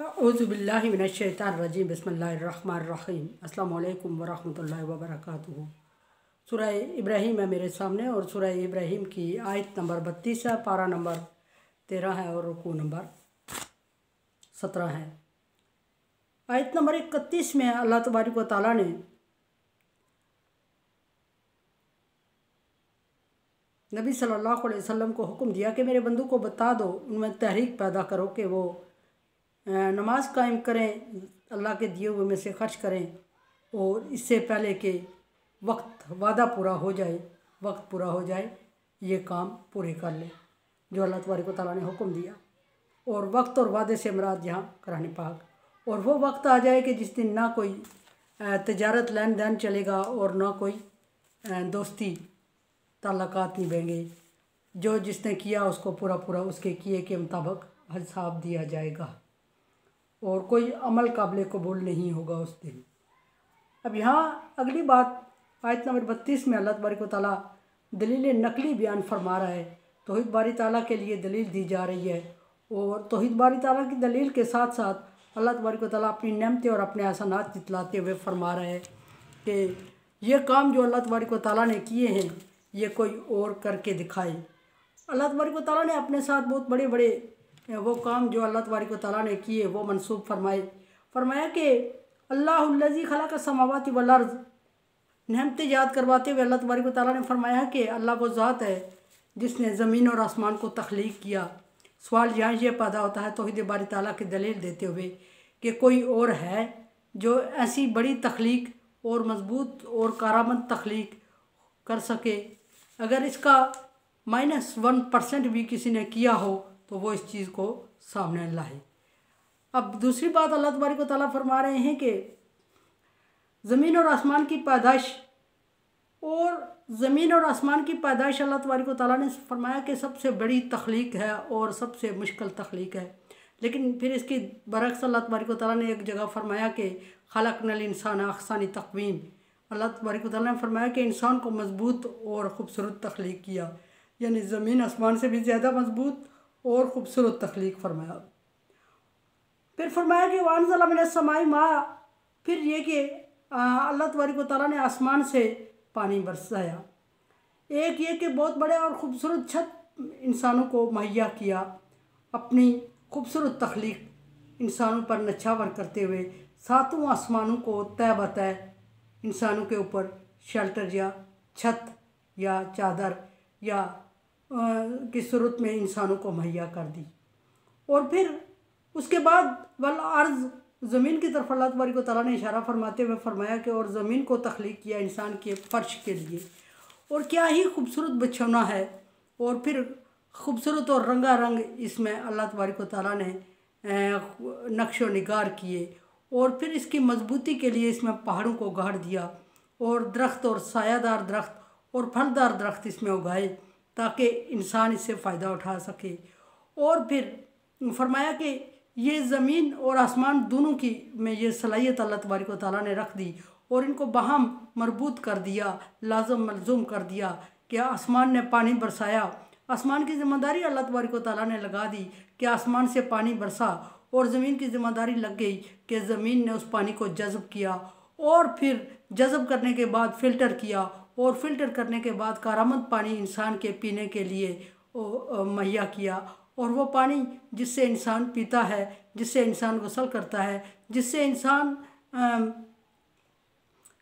औज़ुबिल्लाहि मिनश्शैतानिर्रजीम बिस्मिल्लाहिर्रहमानिर्रहीम अस्सलामु अलैकुम वरहमतुल्लाहि वबरकातुहू। सूरह इब्राहीम है मेरे सामने और सूरह इब्राहीम की आयत नंबर 32 है, पारा नंबर 13 है और रुकू नंबर 17 है। आयत नंबर 31 में अल्लाह तबारक व तआला ने नबी सल्लल्लाहु अलैहि वसल्लम को हुक्म दिया कि मेरे बंदों को बता दो, उनमें तहरीक पैदा करो कि वो नमाज कायम करें, अल्लाह के दिए हुए में से खर्च करें और इससे पहले कि वादा पूरा हो जाए, वक्त पूरा हो जाए, ये काम पूरे कर लें जो अल्लाह तबारक व तआला ने हुक्म दिया। और वक्त और वादे से मुराद यहाँ कुरान पाक, और वो वक्त आ जाए कि जिस दिन ना कोई तिजारत लेन देन चलेगा और ना कोई दोस्ती ताल्लुकात निभेंगे। जो जिसने किया उसको पूरा पूरा उसके किए के मुताबिक हिसाब दिया जाएगा और कोई अमल काबिल कबूल नहीं होगा उस दिन। अब यहाँ अगली बात आयत नंबर 32 में अल्लाह तबारक व तआला दलील नकली बयान फरमा रहा है। तौहीद बारी ताला के लिए दलील दी जा रही है और तौहीद बारी ताला की दलील के साथ साथ अल्लाह तबारक व तआला अपनी नेमतें और अपने एहसानात जितलाते हुए फरमा रहे हैं कि ये काम जो अल्लाह तबारक व तआला ने किए हैं ये कोई और करके दिखाए। अल्लाह तबारक व तआला ने अपने साथ बहुत बड़े बड़े वो काम जो अल्लाह तबारक व तआला ने किए वो मनसूब फरमाया कि अल्लाहुल्लज़ी खलक़ समावाति वल अर्ज़। नेमतें याद करवाते हुए अल्लाह तबारक व तआला ने फरमाया कि अल्लाह वो ज़ात है जिसने ज़मीन और आसमान को तख्लीक किया। सवाल यहाँ ये पैदा होता है तौहीद बारी ताला की दलील देते हुए कि कोई और है जो ऐसी बड़ी तख्लीक और मजबूत और कारामद तख्लीक कर सके। अगर इसका -1% भी किसी ने किया हो तो वो इस चीज़ को सामने लाए। अब दूसरी बात अल्लाह तबारक व तआला फरमा रहे हैं कि ज़मीन और आसमान की पैदाइश अल्लाह तबारक व तआला ने फरमाया कि सबसे बड़ी तख्लीक है और सबसे मुश्किल तख्लीक है। लेकिन फिर इसकी बरक्स अल्लाह तबारक व तआला ने एक जगह फरमाया कि खलक़नल इंसान अहसन तक़वीम। अल्लाह तबारक व तआला ने फरमाया कि इंसान को मजबूत और ख़ूबसूरत तख्लीक किया, यानी ज़मीन आसमान से भी ज़्यादा मजबूत और ख़ूबसूरत तख्लीक फरमाया। फिर फरमाया कि वानज़ला मिनस समाई मा। फिर ये कि अल्लाह तबारक व तआला ने आसमान से पानी बरसाया। एक ये कि बहुत बड़े और ख़ूबसूरत छत इंसानों को मुहैया किया, अपनी ख़ूबसूरत तख्लीक इंसानों पर नछावर करते हुए सातों आसमानों को तय बतय इंसानों के ऊपर शेल्टर या छत या चादर या की सूरत में इंसानों को मुहैया कर दी। और फिर उसके बाद वल अर्ज़, ज़मीन की तरफ अल्लाह तबारक व तआला ने इशारा फरमाते हुए फरमाया कि और ज़मीन को तख्लीक किया इंसान के फ़र्श के लिए। और क्या ही खूबसूरत बिछौना है। और फिर खूबसूरत और रंगारंग इसमें अल्लाह तबारक व तआला ने नक्श व निगार किए। और फिर इसकी मजबूती के लिए इसमें पहाड़ों को गाड़ दिया और दरख्त और सायादार दरख्त और फलदार दरख्त इसमें उगाए ताकि इंसान इससे फ़ायदा उठा सके। और फिर फरमाया कि ये ज़मीन और आसमान दोनों की में ये सलाहियत अल्लाह तबारक व तआला ने रख दी और इनको बाहम मरबूत कर दिया, लाजम मलजूम कर दिया कि आसमान ने पानी बरसाया। आसमान की ज़िम्मेदारी अल्लाह तबारक व तआला ने लगा दी कि आसमान से पानी बरसा और ज़मीन की ज़िम्मेदारी लग गई कि ज़मीन ने उस पानी को जज़ब किया और फिर जज़ब करने के बाद फ़िल्टर किया और फ़िल्टर करने के बाद कारामद पानी इंसान के पीने के लिए मुहैया किया। और वो पानी जिससे इंसान पीता है, जिससे इंसान गुस्ल करता है, जिससे इंसान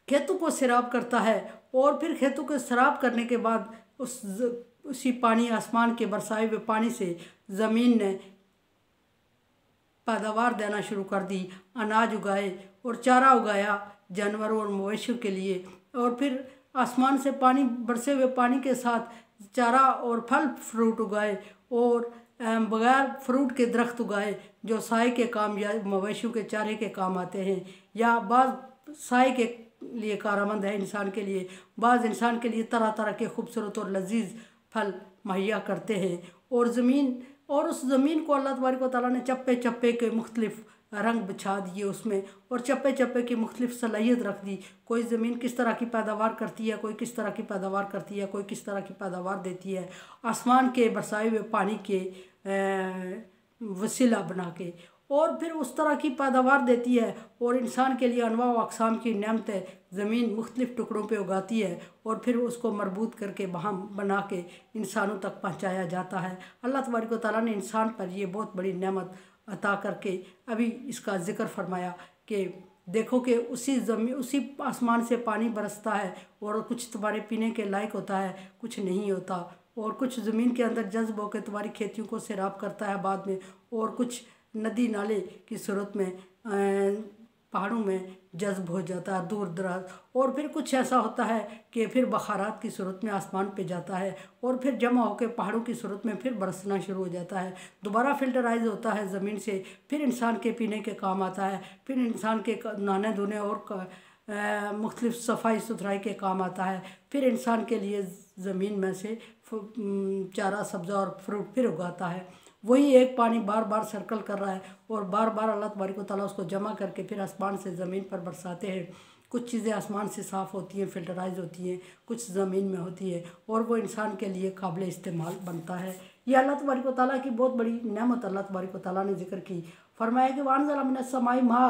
खेतों को सैराब करता है और फिर खेतों को सैराब करने के बाद उसी पानी आसमान के बरसाए हुए पानी से ज़मीन ने पैदावार देना शुरू कर दी, अनाज उगाए और चारा उगाया जानवरों और मवेशियों के लिए। और फिर आसमान से पानी बरसे हुए पानी के साथ चारा और फल फ्रूट उगाए और बगैर फ्रूट के दरख्त उगाए जो साए के काम या मवेशियों के चारे के काम आते हैं, या बाज़ साए के लिए कारआमद है इंसान के लिए, बाज़ इंसान के लिए तरह तरह के खूबसूरत और लजीज फल मुहैया करते हैं। और उस ज़मीन को अल्लाह तबारक व तआला ने चप्पे चप्पे के मुख्तलिफ रंग बिछा दिए उसमें और चप्पे चप्पे की मुख्तलिफ सलाहियत रख दी। कोई ज़मीन किस तरह की पैदावार करती है, कोई किस तरह की पैदावार करती है, कोई किस तरह की पैदावार देती है आसमान के बरसाए हुए पानी के वसीला बना के। और फिर उस तरह की पैदावार देती है और इंसान के लिए अनवा व अक़साम की नेमतें ज़मीन मुख्तलिफ़ टुकड़ों पे उगाती है और फिर उसको मरबूत करके वहाँ बना के इंसानों तक पहुँचाया जाता है। अल्लाह तबारक व तआला ने इंसान पर ये बहुत बड़ी नेमत अता करके अभी इसका ज़िक्र फरमाया कि देखो कि उसी आसमान से पानी बरसता है और कुछ तुम्हारे पीने के लायक होता है, कुछ नहीं होता, और कुछ ज़मीन के अंदर जज्ब होकर तुम्हारी खेतियों को सैराब करता है बाद में, और कुछ नदी नाले की सूरत में पहाड़ों में जज्ब हो जाता है दूर दराज, और फिर कुछ ऐसा होता है कि फिर बखारात की सूरत में आसमान पे जाता है और फिर जमा होकर पहाड़ों की सूरत में फिर बरसना शुरू हो जाता है, दोबारा फिल्टराइज होता है ज़मीन से, फिर इंसान के पीने के काम आता है, फिर इंसान के नहाने धोने और मुख्तलिफ सफाई सुथराई के काम आता है, फिर इंसान के लिए ज़मीन में से चारा सब्ज़ा और फ्रूट फिर उगाता है। वही एक पानी बार बार सर्कल कर रहा है और बार बार अल्लाह तबारक व तआला उसको जमा करके फिर आसमान से ज़मीन पर बरसाते हैं। कुछ चीज़ें आसमान से साफ़ होती हैं, फिल्टराइज होती हैं, कुछ ज़मीन में होती है और वो इंसान के लिए काबिल इस्तेमाल बनता है। ये अल्लाह तबारक व तआला की बहुत बड़ी नेमत अल्लाह तबारक व तआला ने जिक्र की। फरमाया कि वानज़ला मिनस समाई मा,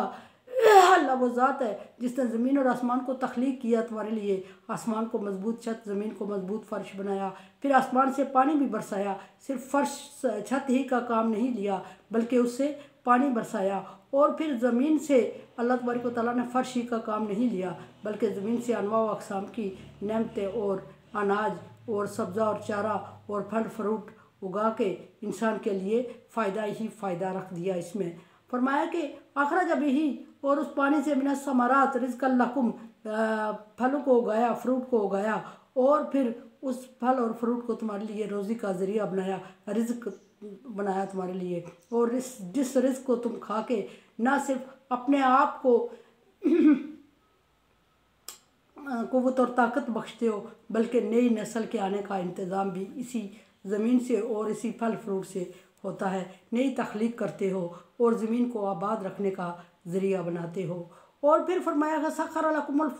अल्लाह वो ज़ात है जिसने ज़मीन और आसमान को तख्लीक किया तुम्हारे लिए, आसमान को मजबूत छत, ज़मीन को मजबूत फ़र्श बनाया, फिर आसमान से पानी भी बरसाया, सिर्फ फ़र्श छत ही का काम नहीं लिया बल्कि उससे पानी बरसाया, और फिर ज़मीन से अल्लाह तबारक व तआला ने फ़र्श ही का काम नहीं लिया बल्कि ज़मीन से अनवा व अक़साम की नेमतें और अनाज और सब्ज़ा और चारा और फल फ्रूट उगा के इंसान के लिए फ़ायदा ही फ़ायदा रख दिया। इसमें फरमाया कि अखरज बिही, और उस पानी से मिनस समारात रिज़्क़न लकुम, फलों को उगाया, फ्रूट को उगाया और फिर उस फल और फ्रूट को तुम्हारे लिए रोज़ी का ज़रिया बनाया, रिज़्क़ बनाया तुम्हारे लिए, और जिस रिज़्क़ को तुम खा के ना सिर्फ अपने आप को क़ुव्वत और ताकत बख्शते हो बल्कि नई नस्ल के आने का इंतज़ाम भी इसी ज़मीन से और इसी फल फ्रूट से होता है। नई तख्लीक करते हो और ज़मीन को आबाद रखने का ज़रिया बनाते हो। और फिर फरमाया कि सख़र लकुमुल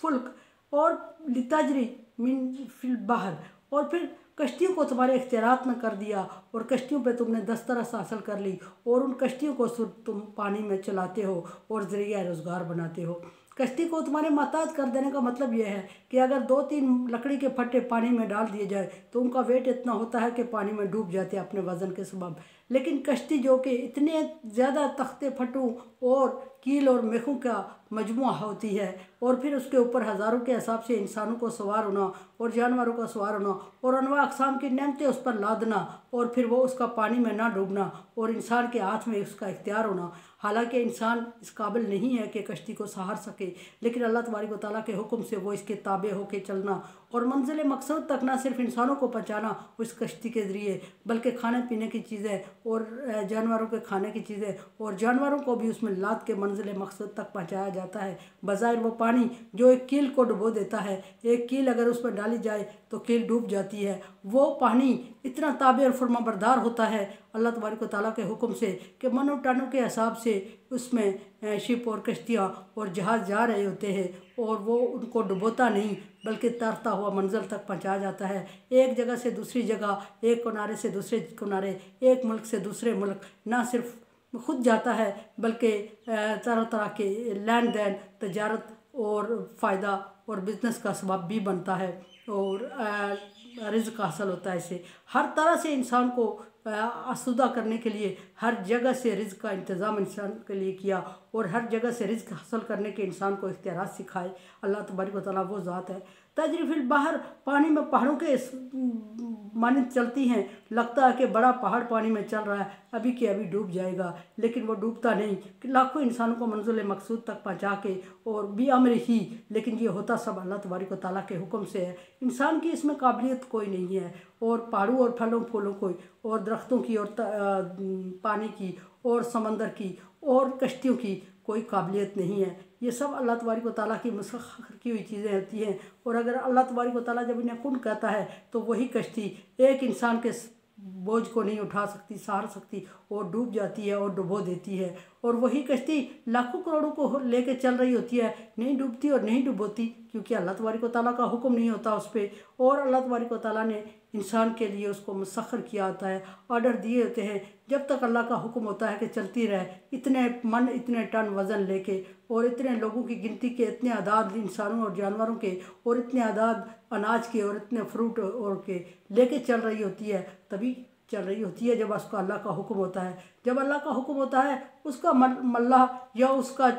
फुल्क और लितजरी मिन फिल बहर, और फिर कश्तियों को तुम्हारे इख्तियारात में कर दिया और कश्तियों पे तुमने दस्तरस हासिल कर ली और उन कश्तियों को तुम पानी में चलाते हो और ज़रिया रोज़गार बनाते हो। कश्ती को तुम्हारे महताज कर देने का मतलब यह है कि अगर 2-3 लकड़ी के फट्टे पानी में डाल दिए जाए तो उनका वेट इतना होता है कि पानी में डूब जाते हैं अपने वज़न के सबब, लेकिन कश्ती जो कि इतने ज़्यादा तख्ते फटों और कील और मेखों का मजमुआ होती है और फिर उसके ऊपर हज़ारों के हिसाब से इंसानों को सवार होना और जानवरों का सवार होना और अनवा अक़साम की नेमतें उस पर लादना और फिर वो उसका पानी में ना डूबना और इंसान के हाथ में उसका इख्तियार होना। हालांकि इंसान इस काबिल नहीं है कि कश्ती को सहार सके, लेकिन अल्लाह तबारक व तआला के हुक्म से वो इसके ताबे होके चलना और मंजिल मकसद तक ना सिर्फ इंसानों को पहुँचाना उस कश्ती के ज़रिए बल्कि खाने पीने की चीज़ें और जानवरों के खाने की चीज़ें और जानवरों को भी उसमें लाद के मंजिल मकसद तक पहुँचाया जाता है। बज़ाहिर वो पानी जो एक कील को डुबो देता है, एक कील अगर उस पर डाली जाए तो कील डूब जाती है, वो पानी इतना ताबे और फरमाबरदार होता है अल्लाह तबारक व तआला के हुक्म से कि मनो टनों के हिसाब से उसमें शिप और कश्तियाँ और जहाज़ जा रहे होते हैं और वो उनको डुबोता नहीं बल्कि तैरता हुआ मंजिल तक पहुँचाया जाता है। एक जगह से दूसरी जगह, एक किनारे से दूसरे किनारे, एक मुल्क से दूसरे मुल्क ना सिर्फ खुद जाता है बल्कि तरह तरह के लेन देन, तजारत और फ़ायदा और बिज़नेस का सबब भी बनता है और रिज़्क़ हासिल होता है। इससे हर तरह से इंसान को आसूदा करने के लिए हर जगह से रिज़्क़ का इंतज़ाम इंसान के लिए किया और हर जगह से रिज़्क़ हासिल करने के इंसान को इख्तियारात सिखाए। अल्लाह तबारक व तआला वो ज़ात है तजरी फिल बहर, पानी में पहाड़ों के मानिंद चलती हैं, लगता है कि बड़ा पहाड़ पानी में चल रहा है, अभी के अभी डूब जाएगा, लेकिन वो डूबता नहीं कि लाखों इंसानों को मंजिल मकसूद तक पहुँचा के और भी अमर ही, लेकिन ये होता सब अल्लाह तबारक व तआला के हुक्म से है। इंसान की इसमें काबिलियत कोई नहीं है और पहाड़ों और फलों फूलों को और दरख्तों की और पानी की और समंदर की और कश्तियों की कोई काबिलियत नहीं है। ये सब अल्लाह तबारक व तआला की मुसख्खर की हुई चीज़ें होती हैं और अगर अल्लाह तबारक व तआला जब इन्हें कुन कहता है तो वही कश्ती एक इंसान के बोझ को नहीं उठा सकती, सहार सकती और डूब जाती है और डुबो देती है, और वही कश्ती लाखों करोड़ों को लेके चल रही होती है, नहीं डूबती और नहीं डुबोती क्योंकि अल्लाह तबारक व तआला का हुक्म नहीं होता उस पर। और अल्लाह तबारक व तआला ने इंसान के लिए उसको मुसख्खर किया होता है, ऑर्डर दिए होते हैं। जब तक अल्लाह का हुक्म होता है कि चलती रहे, इतने मन इतने टन वज़न लेके और इतने लोगों की गिनती के, इतने आदाद इंसानों और जानवरों के और इतने आदाद अनाज के और इतने फ्रूट और के लेके चल रही होती है, तभी चल रही होती है जब उसका अल्लाह का हुक्म होता है। जब अल्लाह का हुक्म होता है, उसका मल्लाह या उसका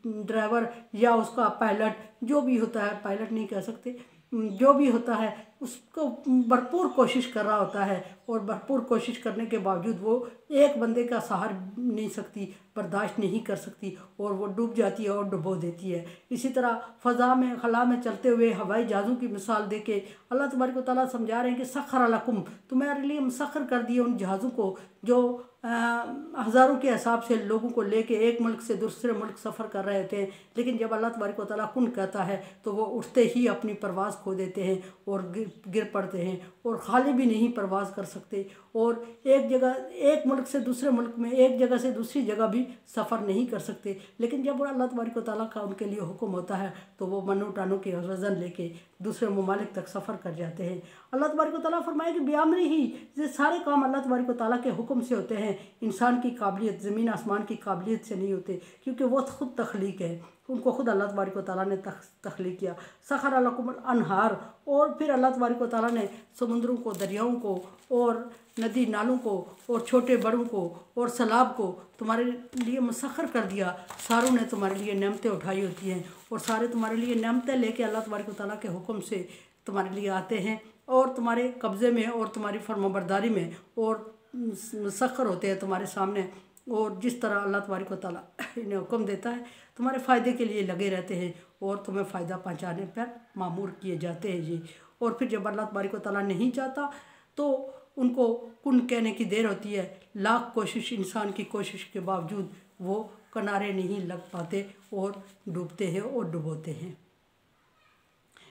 ड्राइवर या उसका पायलट, जो भी होता है, पायलट नहीं कह सकते, जो भी होता है, उसको भरपूर कोशिश कर रहा होता है और भरपूर कोशिश करने के बावजूद वो एक बंदे का सहार नहीं सकती, बर्दाश्त नहीं कर सकती और वो डूब जाती है और डुबो देती है। इसी तरह फ़ज़ा में खला में चलते हुए हवाई जहाज़ों की मिसाल दे के अल्लाह तबारक व तआला समझा रहे हैं कि सख़र लकुम, तुम्हारे लिए मुसख्खर कर दिए उन जहाज़ों को जो हज़ारों के हिसाब से लोगों को लेके एक मुल्क से दूसरे मुल्क सफ़र कर रहे थे। लेकिन जब अल्लाह तबारक व तआला कुन कहता है तो वो उठते ही अपनी परवाज़ खो देते हैं और गिर पड़ते हैं और खाली भी नहीं परवाज़ कर सकते और एक जगह, एक मुल्क से दूसरे मुल्क में, एक जगह से दूसरी जगह भी सफ़र नहीं कर सकते। लेकिन जब अल्लाह तबारक व तआला का उनके लिए हुक्म होता है तो वो मनो टानों के वज़न लेके दूसरे ममालिक तक सफ़र कर जाते हैं। अल्लाह तबारक व तआला फरमाए कि बियामरी ही, ये सारे काम अल्लाह तबारक व तआला के हुक्म से होते हैं। इंसान की काबिलियत, ज़मीन आसमान की काबिलियत से नहीं होते, क्योंकि वो खुद तख्लीक है, उनको खुद अल्लाह तबारक व तआला ने तख्लीक किया। सखर लकुमुल अनहार, और फिर अल्लाह तबारक व तआला ने समुद्रों को, दरियाओं को और नदी नालों को और छोटे बड़ों को और सैलाब को तुम्हारे लिए मुसख्खर कर दिया। सारों ने तुम्हारे लिए नेमतें उठाई होती हैं और सारे तुम्हारे लिए नेमतें लेके अल्लाह तबारक व तआला के हुक्म से तुम्हारे लिए आते हैं और तुम्हारे कब्ज़े में और तुम्हारी फरमाबरदारी में और मुसख्खर होते हैं तुम्हारे सामने। और जिस तरह अल्लाह तबारक व तआला इन्हें हुक्म देता है, तुम्हारे फ़ायदे के लिए लगे रहते हैं और तुम्हें फ़ायदा पहुँचाने पर मामूर किए जाते हैं ये। और फिर जब अल्लाह तबारक व तआला नहीं चाहता तो उनको कुन कहने की देर होती है। लाख कोशिश, इंसान की कोशिश के बावजूद वो किनारे नहीं लग पाते और डूबते हैं और डुबोते हैं।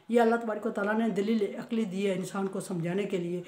ये अल्लाह तबारक व तआला ने दलील अक्ली दी है इंसान को समझाने के लिए।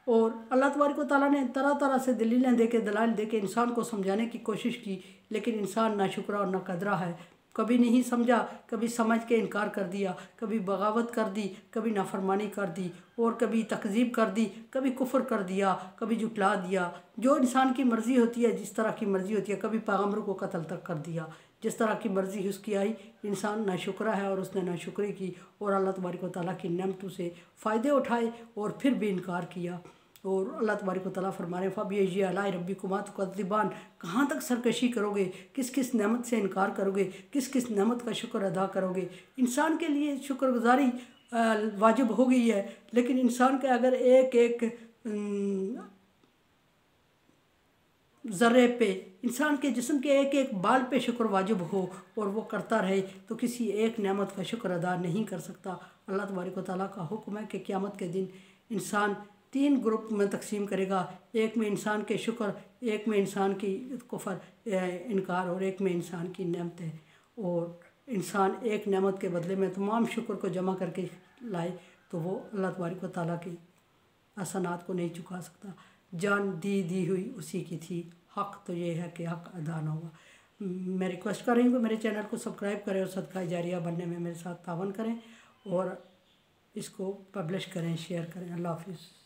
और अल्लाह तबारक व तआला ने तरह तरह से दलीलें दे के, दलाइल दे के इंसान को समझाने की कोशिश की, लेकिन इंसान ना शुक्रा और ना कदरा है। कभी नहीं समझा, कभी समझ के इनकार कर दिया, कभी बगावत कर दी, कभी नाफरमानी कर दी और कभी तकज़ीब कर दी, कभी कुफ्र कर दिया, कभी जुटला दिया। जो इंसान की मर्ज़ी होती है, जिस तरह की मर्ज़ी होती है, कभी पैगम्बरों को कत्ल तक कर दिया। जिस तरह की मर्ज़ी उसकी आई, इंसान नाशुक्रा है और उसने नाशुक्री की और अल्लाह तबारक व तआला की नेमतों से फ़ायदे उठाए और फिर भी इनकार किया। और अल्लाह तबारक व तआला फरमा रहे हैं फ़बिअय्यि आलाइ रब्बिकुमा तुकज़्ज़िबान, कहाँ तक सरकशी करोगे, किस किस नेमत से इनकार करोगे, किस किस नेमत का शुक्र अदा करोगे। इंसान के लिए शुक्रगुजारी वाजिब हो गई है, लेकिन इंसान के अगर एक एक ज़र्रे पे, इंसान के जिस्म के एक एक बाल पे शुक्र वाजिब हो और वो करता रहे तो किसी एक नेमत का शुक्र अदा नहीं कर सकता। अल्लाह तबारक व तआला का हुक्म है कि क़यामत के दिन इंसान 3 ग्रुप में तकसीम करेगा। एक में इंसान के शुक्र, एक में इंसान की कुफर इनकार और एक में इंसान की नेमतें। और इंसान एक नेमत के बदले में तमाम शुक्र को जमा करके लाए तो वो अल्लाह तबारक व तआला की हसनात को नहीं चुका सकता। जान दी हुई उसी की थी, हक़ तो ये है कि हक़ अदा ना हुआ। मैं रिक्वेस्ट कर रही हूँ कि मेरे चैनल को सब्सक्राइब करें और सदका जारिया बनने में मेरे साथ तावन करें और इसको पब्लिश करें, शेयर करें। अल्लाह हाफ़िज़।